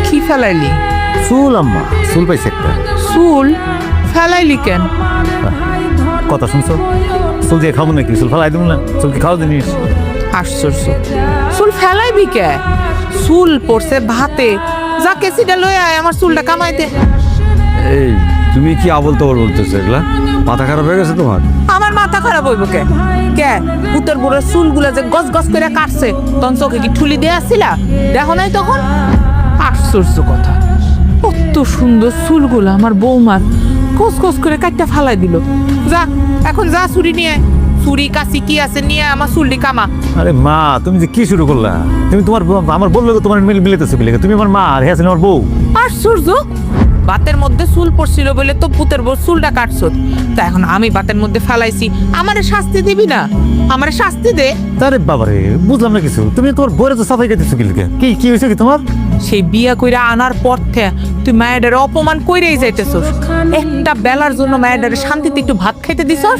কি ফেলাইলি? চুল আম্মা, চুল পাইছে একটা। চুল ফেলাইলি কেন? কথা শুনছো? চুল দিয়ে খাবো নাকি? চুল ফেলাই দেবো না? চুল কি খাওয়া জিনিস? আশ্চর্য, চুল ফেলাইবি কে? চুল পড়ছে ভাতে, যা কেসিটা লয়ে আয় আমার চুলটা কামাইতে। এই তুমি কি আবল তবল বলতেছো? এগুলা মাথা খারাপ হয়ে গেছে তোমার? আমার মাথা খারাপ হইব কে? কে পুতের বুড়োর চুলগুলা যে গজ গজ করে কাটছে, তখন চোখে কি ঠুলি দিয়ে আসছিলা? দেখো নাই তখন? আশ্চর্য কথা, কত সুন্দর চুলগুলা আমার বৌমার কস কস করে কাটটা ফালাই দিল। যা এখন যা ছুরি নিয়ে আয়। ছুরি কাছি কি আছে নিয়ে আমার চুলটি কামা। আরে মা, তুমি যে কি শুরু করলা? তুমি তোমার আমার বললে তো তোমার মিলেতেছে বিলে। তুমি আমার মা আর হ্যাঁ আমার বউ। আশ্চর্য, বাতের মধ্যে চুল পড়ছিল বলে তো পুতের বউ চুলটা কাটছ। তা এখন আমি বাতের মধ্যে ফালাইছি, আমারে শাস্তি দিবি না? আমারে শাস্তি দে। আরে বাবারে, বুঝলাম না কিছু। তুমি তোমার বউরে তো সাফাই দিতেছো কি কি হয়েছে কি তোমার? সেই বিয়া কইরা আনার পর থেকে তুই মায়েদের অপমান কইরেই যাইতেছস। একটা বেলার জন্য মায়েদের শান্তিতে একটু ভাত খাইতে দিছস?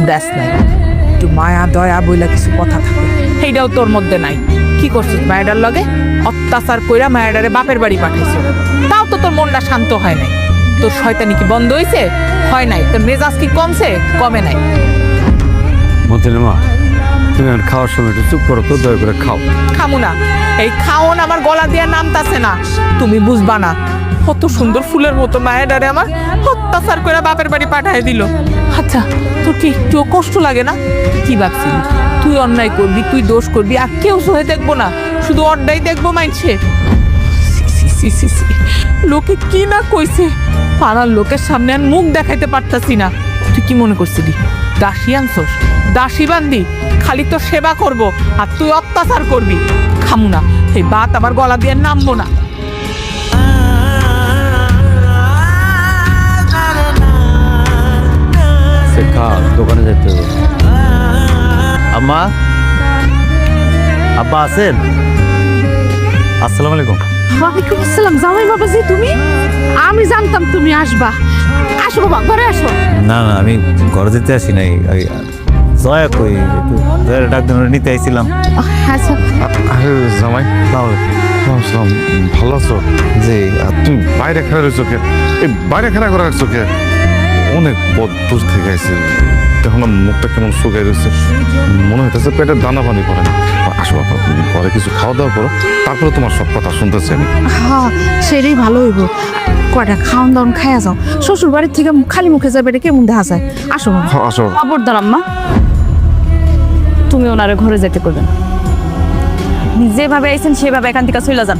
দেখ নাই একটু মায়া দয়া বইলা কিছু কথা থাকে, সেইটাও তোর মধ্যে নাই। কি করছিস মায়েদার লগে? অত্যাচার কইরা মায়েদারে বাপের বাড়ি পাঠাইছ। তাও তো তোর মনটা শান্ত হয় নাই। তোর শয়তানি কি বন্ধ হইছে? হয় নাই। তোর মেজাজ কি কমছে? কমে নাই। মতিনের মা, তুমি আর খাওয়ার সময় একটু চুপ করো তো, দয়া করে খাও। খামু না, এই খাওন আমার গলা দিয়ে নামতাছে না। তুমি বুঝবা না, কত সুন্দর ফুলের মতো মায়েদারে আমার অত্যাচার করে বাপের বাড়ি পাঠাই দিল। আচ্ছা, তোর কি একটুও কষ্ট লাগে না? কি ভাবছিলি তুই অন্যায় করবি, তুই দোষ করবি, আর কেউ সহে দেখবো না, শুধু অন্যায় দেখবো মাইনছে? লোকে কি না কইছে, পাড়ার লোকের সামনে আর মুখ দেখাইতে পারতাছি না। তুই কি মনে করছিলি দাসী আনছস? দাসী বান্দি খালি তো সেবা করব আর তুই অত্যাচার করবি। খামু না, এই বাত আমার গলা দিয়ে নামবো না। সে খা, দোকানে যেতে হবে। আম্মা, আব্বা আছেন? আসসালামু আলাইকুম। ওয়ালাইকুম আসসালাম। জামাই বাবাজি, তুমি? আমি জানতাম তুমি আসবা। আসো বাবা, ঘরে আসো। না না, আমি ঘরে যেতে আসি নাই। জয়া কই, একটু জয়ের ডাক দিন নিতে আইছিলাম। আচ্ছা, আরে জামাই, আসসালাম, ভালো আছো? যে তুমি বাইরে খেলা রয়েছো কে? এই বাইরে খেলা করে রাখছো কে? অনেক বদবুজ থেকে আইছে, এখন মুখটা কেমন শুকাই রয়েছে, মনে হইতেছে পেটের দানা পানি পড়ে না। আসো বাবা, তুমি ঘরে কিছু খাওয়া দাওয়া করো, তারপরে তোমার সব কথা শুনতেছি আমি। হ্যাঁ সেটাই ভালো হইব। কয়টা খাওয়ান দাওয়ান খাইয়া যাও। শ্বশুর বাড়ির থেকে খালি মুখে যাবে, এটা কেমন দেখা যায়? আসো বাবা। হ্যাঁ, আসো। খবরদার আম্মা, তুমি ওনারে ঘরে যেতে করবেন। যেভাবে আইছেন সেভাবে এখান থেকে চলে যান।